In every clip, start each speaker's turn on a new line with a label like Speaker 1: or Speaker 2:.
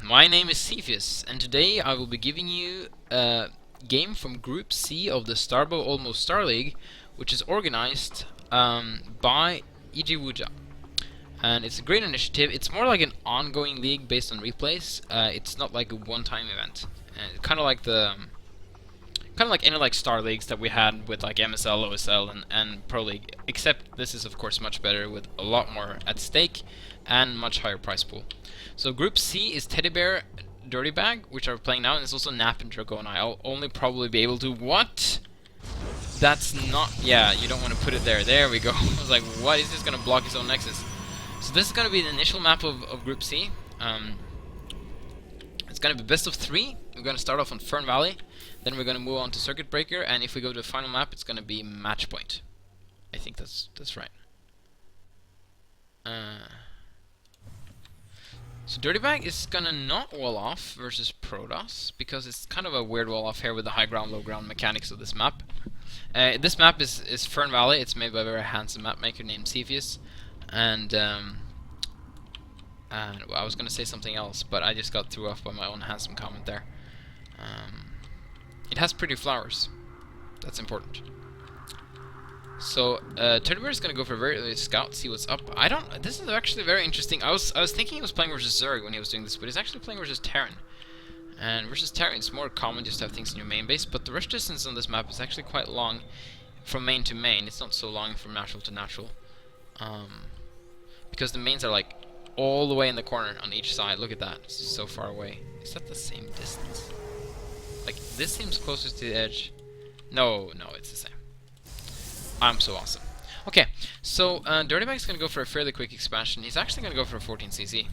Speaker 1: My name is Cepheus, and today I will be giving you a game from Group C of the Starbow Almost Starleague, which is organized by E.G. Wuja. And it's a great initiative. It's more like an ongoing league based on replays. It's not like a one-time event. Kind of like any like Star Leagues that we had with like MSL, OSL, and Pro League. Except this is of course much better with a lot more at stake and much higher prize pool. So Group C is Teddybear, Dirtybag, which are playing now, and it's also Nap and Draco, and I'll only probably be able to... What? That's not... Yeah, you don't want to put it there. There we go. I was like, what? Is this going to block his own Nexus? So this is going to be the initial map of Group C. It's going to be best of 3. We're going to start off on Fern Valley. Then we're going to move on to Circuit Breaker, and if we go to the final map, it's going to be Match Point. I think that's right. So Dirtybag is gonna not wall off versus Protoss, because it's kind of a weird wall off here with the high ground, low ground mechanics of this map. This map is Fern Valley. It's made by a very handsome map maker named Cepheus. And well, I was gonna say something else, but I just got threw off by my own handsome comment there. It has pretty flowers. That's important. So, Teddybear is gonna go for a very early scout, see what's up. This is actually very interesting. I was thinking he was playing versus Zerg when he was doing this, but he's actually playing versus Terran. And versus Terran, it's more common just to have things in your main base, but the rush distance on this map is actually quite long from main to main. It's not so long from natural to natural. Because the mains are like all the way in the corner on each side. Look at that, it's just so far away. Is that the same distance? Like, this seems closest to the edge. No, it's the same. I'm so awesome. Okay, so Dirtybag's gonna go for a fairly quick expansion. He's actually gonna go for a 14cc,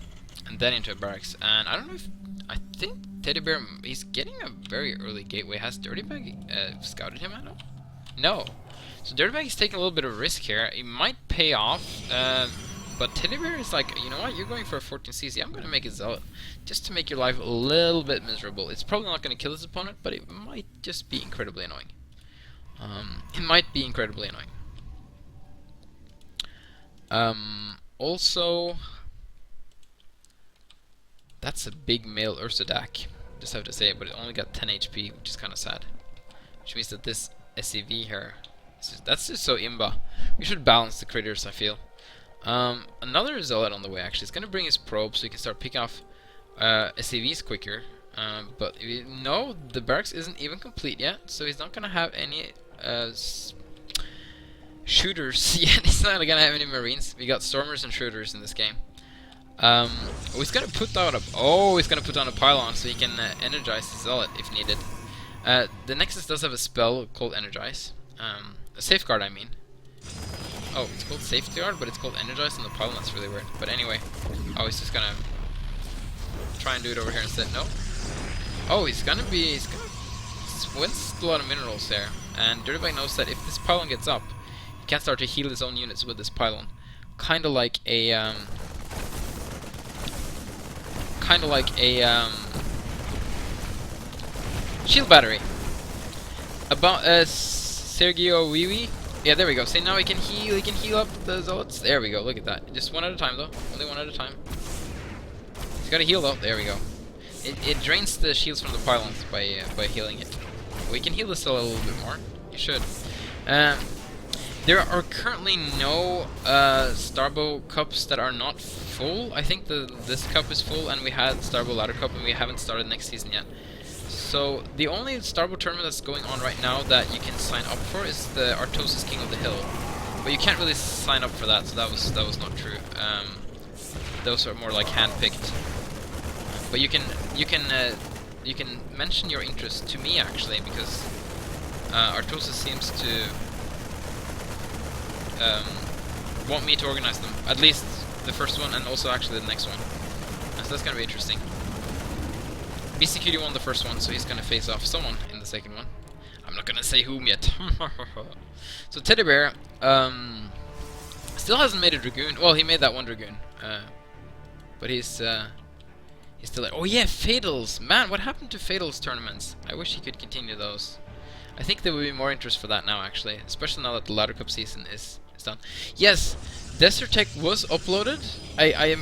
Speaker 1: and then into a barracks. And I don't know if... I think Teddybear, he's getting a very early gateway. Has Dirtybag scouted him out? No. So Dirtybag is taking a little bit of a risk here. It might pay off, but Teddybear is like, you know what, you're going for a 14cc, I'm gonna make a Zealot, just to make your life a little bit miserable. It's probably not gonna kill his opponent, but it might just be incredibly annoying. It might be incredibly annoying. Also, that's a big male Ursadak. Just have to say it, but it only got 10 HP, which is kind of sad. Which means that this SCV here, that's just so imba. We should balance the critters, I feel. Another Zealot on the way, actually. It's going to bring his probe, so he can start picking off SCVs quicker. But no, the barracks isn't even complete yet, so he's not going to have any shooters yet. He's not going to have any marines. We got stormers and shooters in this game. He's going to put down a pylon so he can energize the Zealot if needed. The Nexus does have a spell called Energize. A safeguard, I mean. Oh, it's called Safeguard, but it's called Energize on the pylon. That's really weird. But anyway, oh, he's just going to try and do it over here instead. No. Oh, he's gonna waste a lot of minerals there, and Dirtybag knows that if this pylon gets up, he can start to heal his own units with this pylon, kind of like a shield battery. About Sergio Wiwi. Yeah, there we go. See, now he can heal up the Zealots. There we go. Look at that. Just one at a time though. Only one at a time. He's got to heal though. There we go. It drains the shields from the pylons by healing it. We can heal this a little bit more. You should. There are currently no Starbow cups that are not full. I think this cup is full, and we had Starbow Ladder Cup, and we haven't started next season yet. So the only Starbow tournament that's going on right now that you can sign up for is the Artosis King of the Hill. But you can't really sign up for that, so that was not true. Those are more like handpicked. But you can mention your interest to me actually, because Artosis seems to want me to organize them, at least the first one and also actually the next one. So that's gonna be interesting. BCQD won the first one, so he's gonna face off someone in the second one. I'm not gonna say whom yet. So Teddybear still hasn't made a Dragoon. Well, he made that one Dragoon, but he's still like, oh yeah, Fatals! Man, what happened to Fatals tournaments? I wish he could continue those. I think there will be more interest for that now, actually, especially now that the Ladder Cup season is done. Yes, Desert Tech was uploaded. I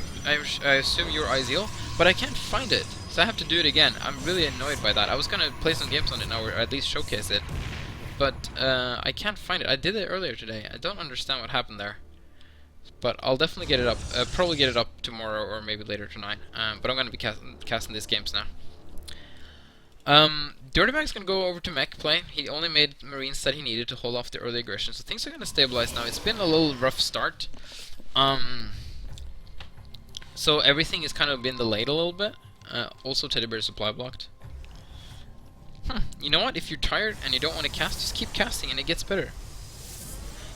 Speaker 1: assume you're Ideal, but I can't find it, so I have to do it again. I'm really annoyed by that. I was gonna play some games on it now, or at least showcase it, but I can't find it. I did it earlier today. I don't understand what happened there, but I'll definitely get it up. Probably get it up tomorrow or maybe later tonight. But I'm gonna be casting these games now. Dirtybag's gonna go over to mech play. He only made Marines that he needed to hold off the early aggression, so things are gonna stabilize now. It's been a little rough start. So everything has kind of been delayed a little bit. Also, Teddybear supply blocked. You know what? If you're tired and you don't want to cast, just keep casting and it gets better.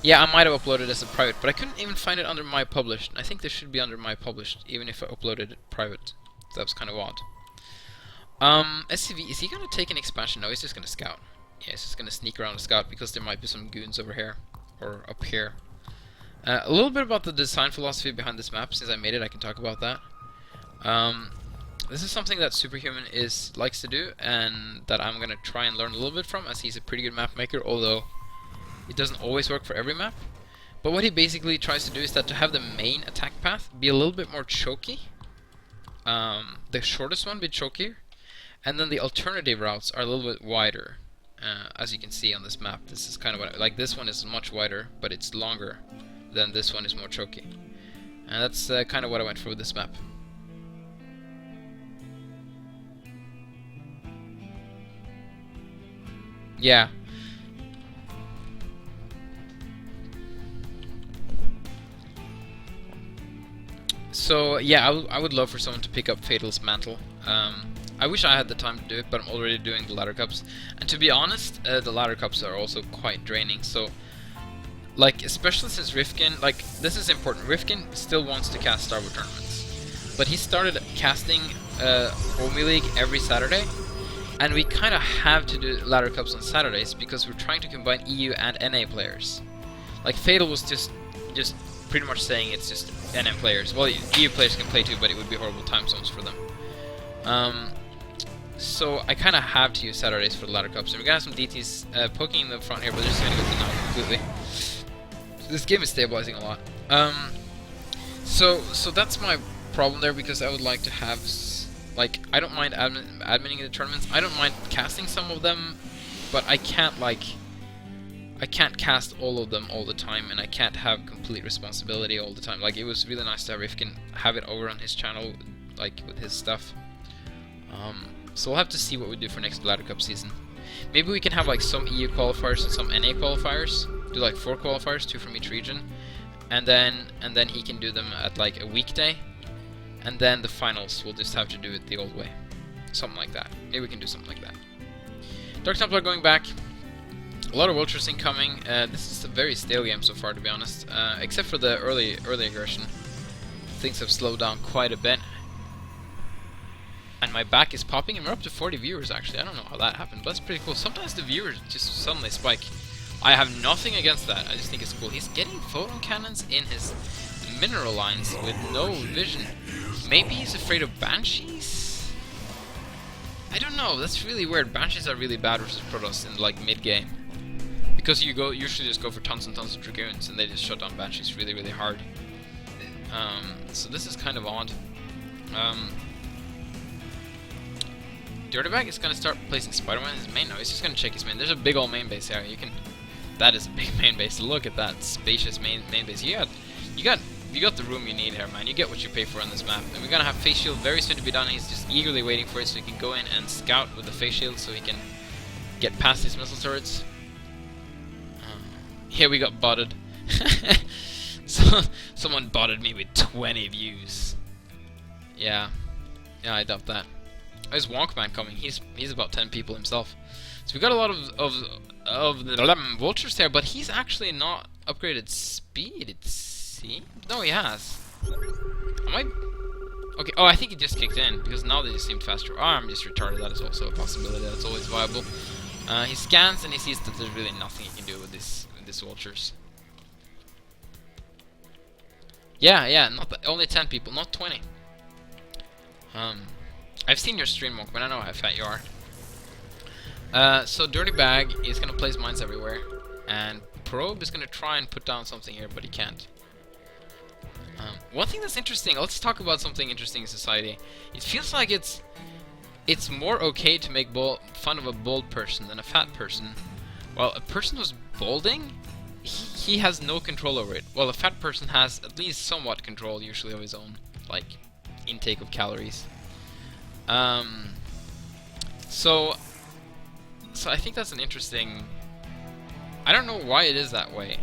Speaker 1: Yeah, I might have uploaded as a private, but I couldn't even find it under my published. I think this should be under my published, even if I uploaded it private. So that was kind of odd. SCV, is he gonna take an expansion? No, he's just gonna scout. Yeah, he's just gonna sneak around and scout because there might be some goons over here or up here. A little bit about the design philosophy behind this map. Since I made it, I can talk about that. This is something that Superhuman likes to do, and that I'm gonna try and learn a little bit from, as he's a pretty good map maker, although it doesn't always work for every map. But what he basically tries to do is that to have the main attack path be a little bit more choky. The shortest one be chokier, and then the alternative routes are a little bit wider. As you can see on this map, this is kind of what like this one is much wider, but it's longer than this one is more choky. And that's kind of what I went for with this map. Yeah. So yeah, I would love for someone to pick up Fatal's mantle. I wish I had the time to do it, but I'm already doing the ladder cups. And to be honest, the ladder cups are also quite draining. So, like, especially since Rifkin, like, this is important. Rifkin still wants to cast Starbow tournaments, but he started casting Omni League every Saturday, and we kind of have to do ladder cups on Saturdays because we're trying to combine EU and NA players. Like, Fatal was just pretty much saying it's just NM players. Well, EU players can play too, but it would be horrible time zones for them. So I kind of have to use Saturdays for the ladder cups. And we got some DTs poking in the front here, but they're just going to go down completely. This game is stabilizing a lot. So that's my problem there, because I would like to have, like, I don't mind adminning the tournaments. I don't mind casting some of them, but I can't cast all of them all the time, and I can't have complete responsibility all the time. Like, it was really nice to have Rifkin have it over on his channel, like, with his stuff. So we'll have to see what we do for next ladder cup season. Maybe we can have like some EU qualifiers and some NA qualifiers. Do like 4 qualifiers, 2 from each region, and then he can do them at like a weekday, and then the finals we'll just have to do it the old way, something like that. Maybe we can do something like that. Dark Templar going back. A lot of vultures incoming. This is a very stale game so far, to be honest. Except for the early aggression, things have slowed down quite a bit. And my back is popping, and we're up to 40 viewers actually. I don't know how that happened, but that's pretty cool. Sometimes the viewers just suddenly spike. I have nothing against that. I just think it's cool. He's getting photon cannons in his mineral lines with no vision. Maybe he's afraid of banshees? I don't know. That's really weird. Banshees are really bad versus Protoss in like mid game, because you usually just go for tons and tons of dragoons, and they just shut down banshees really hard. So this is kind of odd. Dirtybag is gonna start placing Spider-Man in his main. No, he's just gonna check his main. There's a big old main base here. That is a big main base. Look at that spacious main base. You got the room you need here, man. You get what you pay for on this map. And we're gonna have face shield very soon to be done. He's just eagerly waiting for it so he can go in and scout with the face shield so he can get past these missile turrets. Here we got botted. So someone botted me with 20 views. Yeah, I doubt that. There's Wonkman coming. He's about 10 people himself. So we got a lot of the vultures there, but he's actually not upgraded speed, it seems. No, he has. Okay, oh, I think he just kicked in, because now they just seemed faster. Oh, I'm just retarded. That is also a possibility. That's always viable. He scans and he sees that there's really nothing he can do with these vultures. Yeah, only 10 people, not 20. I've seen your stream, Monkman. I know how fat you are. So Dirtybag is gonna place mines everywhere, and Probe is gonna try and put down something here, but he can't. one thing that's interesting, let's talk about something interesting in society. It feels like it's more okay to make fun of a bald person than a fat person. While a person who's balding, he has no control over it. Well, a fat person has at least somewhat control, usually of his own, like, intake of calories. So I think that's an interesting... I don't know why it is that way.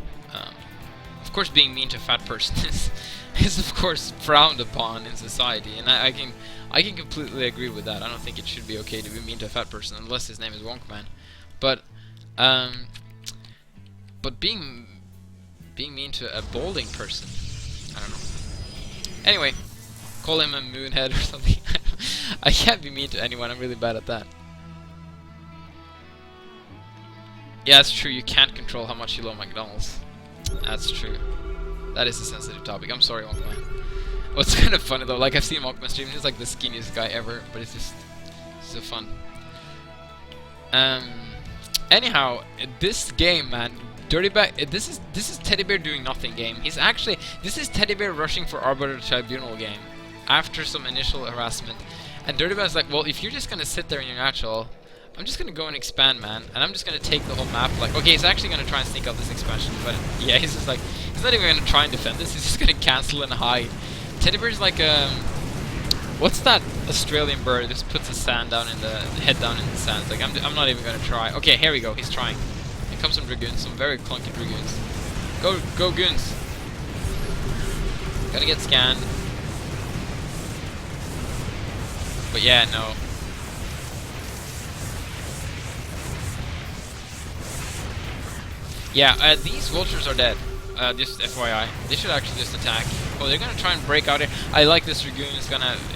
Speaker 1: Of course, being mean to a fat person is of course frowned upon in society, and I can completely agree with that. I don't think it should be okay to be mean to a fat person unless his name is Wonkman. But being mean to a balding person, I don't know. Anyway, call him a moonhead or something. I can't be mean to anyone. I'm really bad at that. Yeah, it's true. You can't control how much you love McDonald's. That's true. That is a sensitive topic. I'm sorry, Monkman. What's kind of funny though, like I've seen Monkman stream, he's like the skinniest guy ever, but it's just so fun. Anyhow, this game, man, Dirtybag, this is Teddybear doing nothing game. This is Teddybear rushing for Arbiter Tribunal game after some initial harassment. And Dirtybag's like, well, if you're just gonna sit there in your natural, I'm just gonna go and expand, man, and I'm just gonna take the whole map. Like, okay, he's actually gonna try and sneak out this expansion, but yeah, he's just like, he's not even gonna try and defend this. He's just gonna cancel and hide. Teddybear's like, what's that Australian bird? Just puts his head down in the sand. It's like, I'm not even gonna try. Okay, here we go. He's trying. Here comes some dragoons, some very clunky dragoons. Go goons! Gotta get scanned. But yeah, no. Yeah, these vultures are dead. Just FYI. They should actually just attack. Oh, they're gonna try and break out here. I like this dragoon.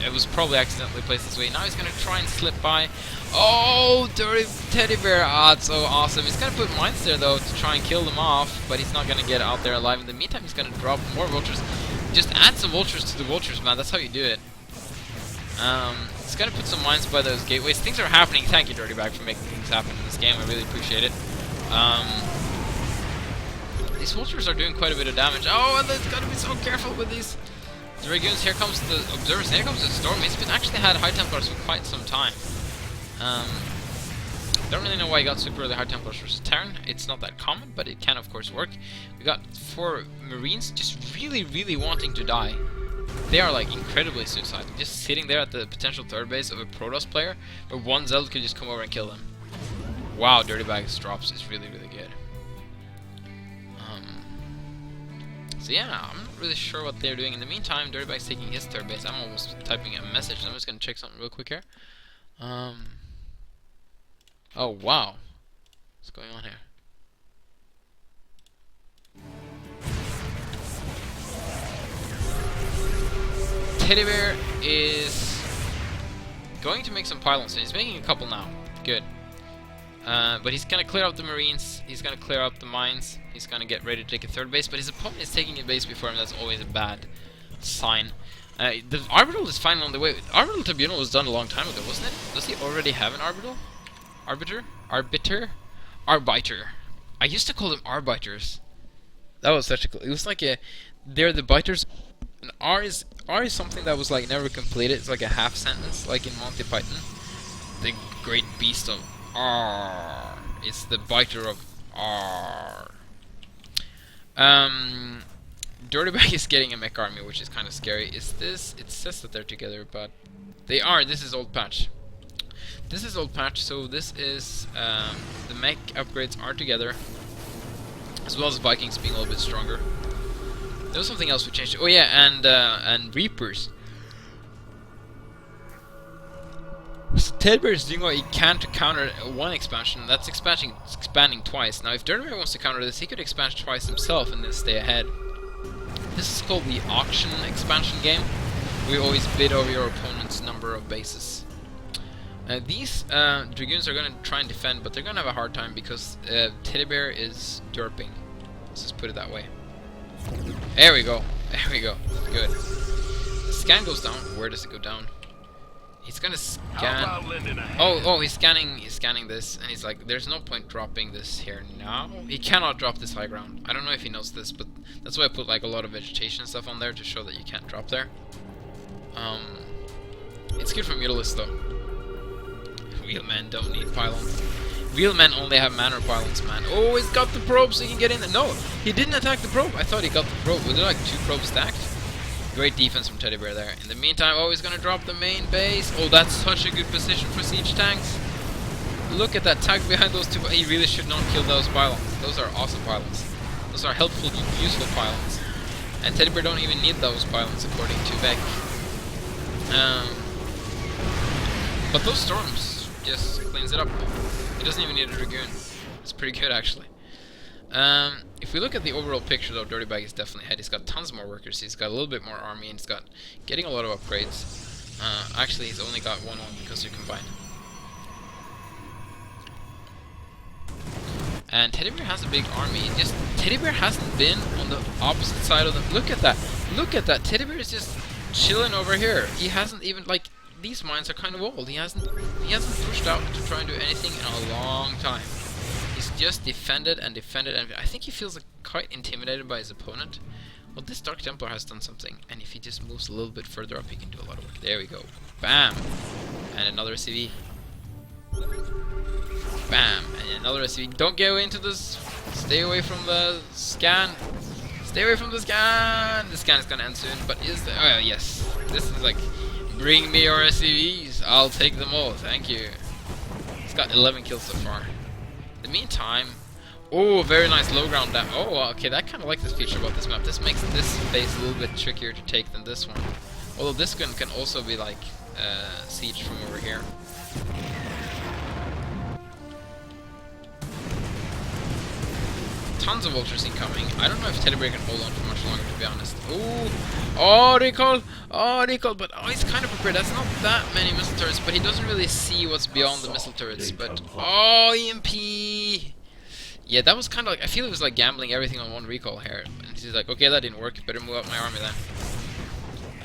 Speaker 1: It was probably accidentally placed this way. Now he's gonna try and slip by. Oh, dirty Teddybear. Ah, it's so awesome. He's gonna put mines there, though, to try and kill them off. But he's not gonna get out there alive. In the meantime, he's gonna drop more vultures. Just add some vultures to the vultures, man. That's how you do it. He's gonna put some mines by those gateways. Things are happening. Thank you, Dirtybag, for making things happen in this game. I really appreciate it. These vultures are doing quite a bit of damage. Oh, and they've got to be so careful with these dragoons. Here comes the observers. Here comes the storm. He's been actually had high templars for quite some time. Don't really know why he got super early high templars for Terran. It's not that common, but it can of course work. We got 4 Marines just really wanting to die. They are like incredibly suicidal, just sitting there at the potential third base of a Protoss player, where one Zeld could just come over and kill them. Wow, Dirtybag's drops is really good. So yeah, I'm not really sure what they're doing. In the meantime, Dirtybag's taking his third base. I'm almost typing a message. I'm just gonna check something real quick here. Oh wow, what's going on here? Teddybear is going to make some pylons. He's making a couple now. Good. But he's gonna clear out the Marines, he's gonna clear out the mines, he's gonna get ready to take a third base, but his opponent is taking a base before him. That's always a bad sign. The Arbiter is finally on the way. Arbiter Tribunal was done a long time ago, wasn't it? Does he already have an Arbiter? Arbiter. I used to call them Arbiters. That was such a cool... It was like a... They're the biters. And R is something that was like never completed. It's like a half sentence, like in Monty Python. The great beast of... R. It's the biter of R. Dirtybag is getting a mech army, which is kind of scary. Is this? It says that they're together, but they are. This is old patch. This is old patch, so this is the mech upgrades are together, as well as Vikings being a little bit stronger. There was something else we changed. Oh yeah, and Reapers. So Teddybear is doing what he can to counter one expansion. That's expanding twice. Now, if Dirtybag wants to counter this, he could expand twice himself and then stay ahead. This is called the auction expansion game. We always bid over your opponent's number of bases. These dragoons are going to try and defend, but they're going to have a hard time because Teddybear is derping. Let's just put it that way. There we go. There we go. Good. The scan goes down. Where does it go down? He's gonna scan. Oh, he's scanning this, and he's like, there's no point dropping this here now. He cannot drop this high ground. I don't know if he knows this, but that's why I put like a lot of vegetation stuff on there to show that you can't drop there. It's good for Mutalists though. Real men don't need pylons. Real men only have manor pylons, man. Oh, he's got the probe so he can get in there. No, he didn't attack the probe. I thought he got the probe. Were there like 2 probes stacked? Great defense from Teddybear there. In the meantime, oh, he's gonna drop the main base. Oh, that's such a good position for siege tanks. Look at that tank behind those 2. He really should not kill those pylons. Those are awesome pylons. Those are helpful, useful pylons. And Teddybear don't even need those pylons according to Beck. But those storms just cleans it up. He doesn't even need a Dragoon. It's pretty good actually. If we look at the overall picture though, Dirtybag is definitely ahead. He's got tons more workers, he's got a little bit more army, and he's got getting a lot of upgrades. Actually, he's only got 1 on because they're combined. And Teddybear has a big army. Just Teddybear hasn't been on the opposite side of them. Look at that! Look at that! Teddybear is just chilling over here. He hasn't even, like, these mines are kind of old. He hasn't pushed out to try and do anything in a long time. He's just defended and defended, and I think he feels like quite intimidated by his opponent. Well, this Dark Templar has done something, and if he just moves a little bit further up, he can do a lot of work. There we go. Bam! And another CV. Bam! And another CV. Don't go into this. Stay away from the scan. Stay away from the scan! The scan is gonna end soon, but is there... Oh, yes. This is like... Bring me your SCVs. I'll take them all. Thank you. He's got 11 kills so far. In the meantime... Oh, very nice low ground down. Oh, okay, I kind of like this feature about this map. This makes this base a little bit trickier to take than this one. Although this gun can also be like siege from over here. Tons of vultures incoming. I don't know if Teddybear can hold on for much longer, to be honest. Ooh! Oh, recall! Oh, recall! But oh, he's kind of prepared. That's not that many missile turrets, but he doesn't really see what's beyond the missile turrets. But oh, EMP! Yeah, that was kind of like, I feel it was like gambling everything on one recall here. And he's like, okay, that didn't work, better move up my army then.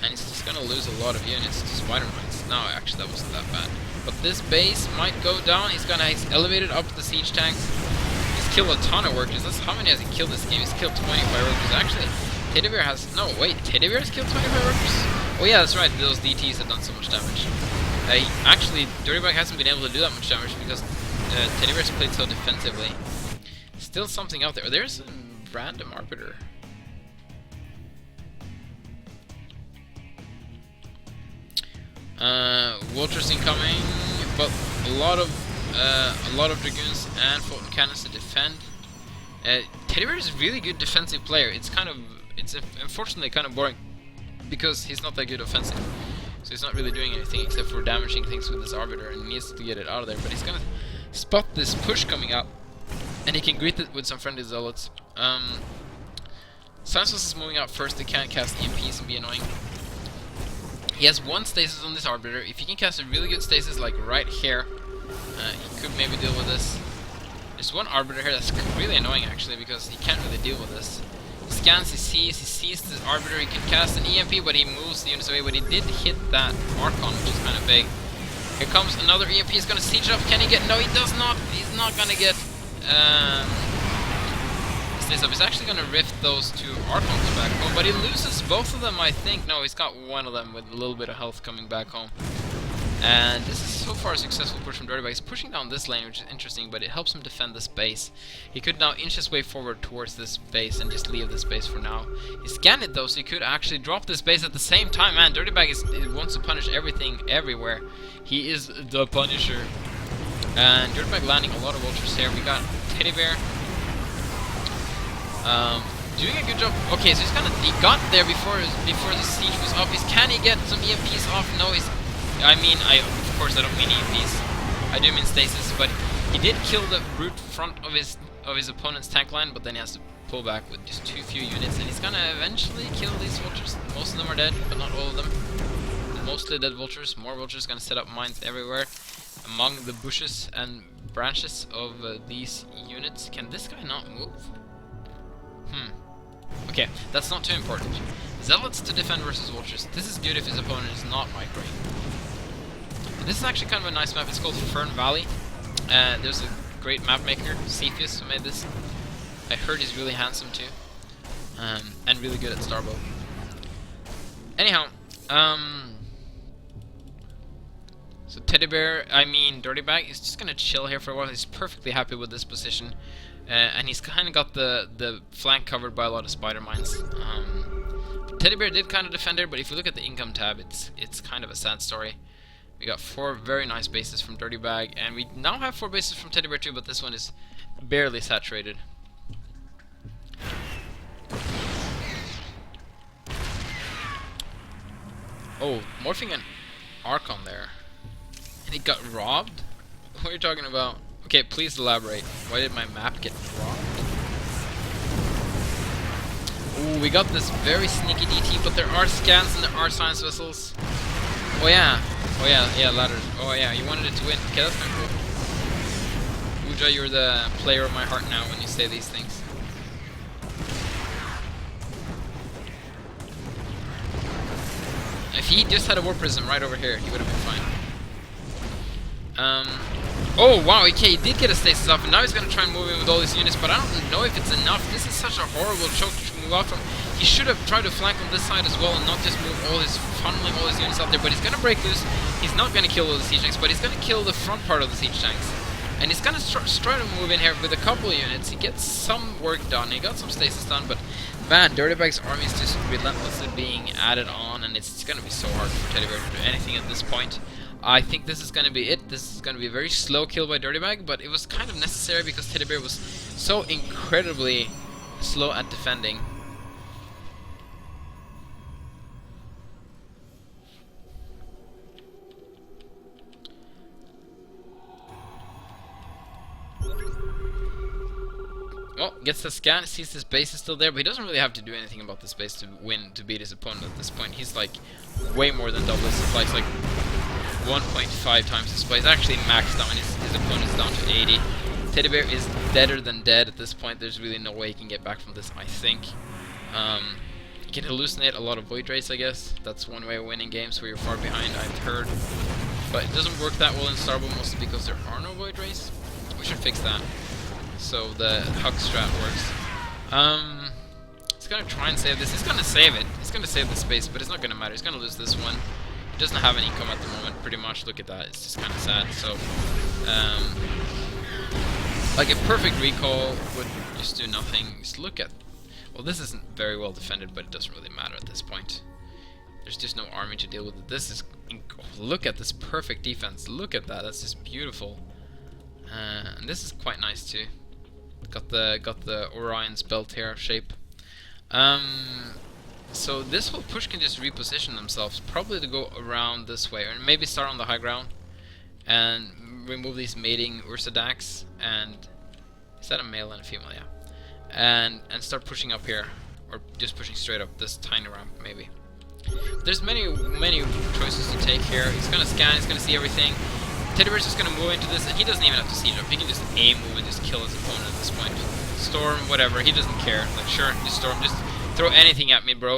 Speaker 1: And he's just gonna lose a lot of units to spider mines. No, actually that wasn't that bad. But this base might go down. He's elevated up the siege tanks. He's killed a ton of workers. That's how many has he killed this game? He's killed 25 workers. Actually, Teddybear has, no wait, Teddybear has killed 25 workers? Oh yeah, that's right, those DTs have done so much damage. Actually, Dirtybag hasn't been able to do that much damage because Teddybear's played so defensively. Still something out there. There's a random arbiter. Vultures incoming, but a lot of dragoons and Fulton cannons to defend. Teddybear is a really good defensive player. It's unfortunately kind of boring because he's not that good offensive. So he's not really doing anything except for damaging things with his arbiter and needs to get it out of there. But he's gonna spot this push coming up. And he can greet it with some friendly zealots. Sansos is moving out first. They can't cast EMPs and be annoying. He has 1 stasis on this arbiter. If he can cast a really good stasis like right here, he could maybe deal with this. There's 1 arbiter here that's really annoying actually because he can't really deal with this. He scans, he sees this arbiter. He can cast an EMP, but he moves the units away. But he did hit that Archon, which is kind of big. Here comes another EMP. He's gonna siege up. Can he get? No, he does not. He's not gonna get. He's actually gonna rift those 2 Archons back home, but he loses both of them, I think. No, he's got 1 of them with a little bit of health coming back home. And this is so far a successful push from Dirtybag. He's pushing down this lane, which is interesting, but it helps him defend this base. He could now inch his way forward towards this base and just leave this base for now. He scanned it though, so he could actually drop this base at the same time. Man, Dirtybag wants to punish everything everywhere. He is the Punisher. And Dirtybag landing a lot of vultures here. We got Teddybear doing a good job. Okay, so he got there before the siege was up. Can he get some EMPs off? No, of course I don't mean EMPs. I do mean stasis, but he did kill the brute front of his opponent's tank line, but then he has to pull back with just too few units, and he's gonna eventually kill these vultures. Most of them are dead, but not all of them. Mostly dead vultures. More vultures gonna set up mines everywhere among the bushes and branches of these units. Can this guy not move? Okay, that's not too important. Zealots to defend versus vultures. This is good if his opponent is not microing. This is actually kind of a nice map. It's called Fern Valley. There's a great map maker, Cepheus, who made this. I heard he's really handsome too, and really good at Starbow. Anyhow, so Teddybear, Dirtybag, is just gonna chill here for a while. He's perfectly happy with this position, and he's kind of got the flank covered by a lot of spider mines. Teddybear did kind of defend here, but if you look at the income tab, it's kind of a sad story. We got 4 very nice bases from Dirtybag, and we now have 4 bases from Teddybear too, but this one is barely saturated. Oh, morphing an Archon there. And he got robbed? What are you talking about? Okay, please elaborate. Why did my map get robbed? Ooh, we got this very sneaky DT, but there are scans and there are science vessels. Oh yeah. Oh yeah, ladders. Oh yeah, you wanted it to win. Okay, that's kind of cool. Uja, you're the player of my heart now when you say these things. If he just had a Warp Prism right over here, he would have been fine. Oh wow, okay, he did get a stasis off, and now he's gonna try and move in with all these units, but I don't know if it's enough. This is such a horrible choke to move off from. He should have tried to flank on this side as well, and not just move funneling all his units out there, but he's gonna break loose. He's not gonna kill all the siege tanks, but he's gonna kill the front part of the siege tanks. And he's gonna try to move in here with a couple of units. He gets some work done, he got some stasis done, but man, Dirtybag's army is just relentlessly being added on, and it's gonna be so hard for Teddybear to do anything at this point. I think this is gonna be it. This is gonna be a very slow kill by Dirtybag, but it was kind of necessary because Teddybear was so incredibly slow at defending. Well, gets the scan, sees his base is still there, but he doesn't really have to do anything about this base to win, to beat his opponent at this point. He's like way more than double his supply. He's like 1.5 times his supply. He's actually maxed out, and his opponent's down to 80. Teddybear is deader than dead at this point. There's really no way he can get back from this, I think. He can hallucinate a lot of Void Rays, I guess. That's one way of winning games where you're far behind, I've heard. But it doesn't work that well in Starbow, mostly because there are no Void Rays. We should fix that, so the hug strat works. He's gonna try and save this. He's gonna save it. He's gonna save the space, but it's not gonna matter. He's gonna lose this one. He doesn't have any income at the moment, pretty much. Look at that. It's just kind of sad. So, like a perfect recall would just do nothing. Just look at. Well, this isn't very well defended, but it doesn't really matter at this point. There's just no army to deal with it. This is. Look at this perfect defense. Look at that. That's just beautiful. And this is quite nice too. Got the Orion's belt here shape. So this whole push can just reposition themselves, probably to go around this way, or maybe start on the high ground and remove these mating Ursadaks. And is that a male and a female? Yeah. And start pushing up here, or just pushing straight up this tiny ramp maybe. There's many choices to take here. He's gonna scan. He's gonna see everything. Teddybear's just gonna move into this, and he doesn't even have to siege up. He can just aim, move, and just kill his opponent at this point. Storm, whatever, he doesn't care. Like, sure, just storm, just throw anything at me, bro.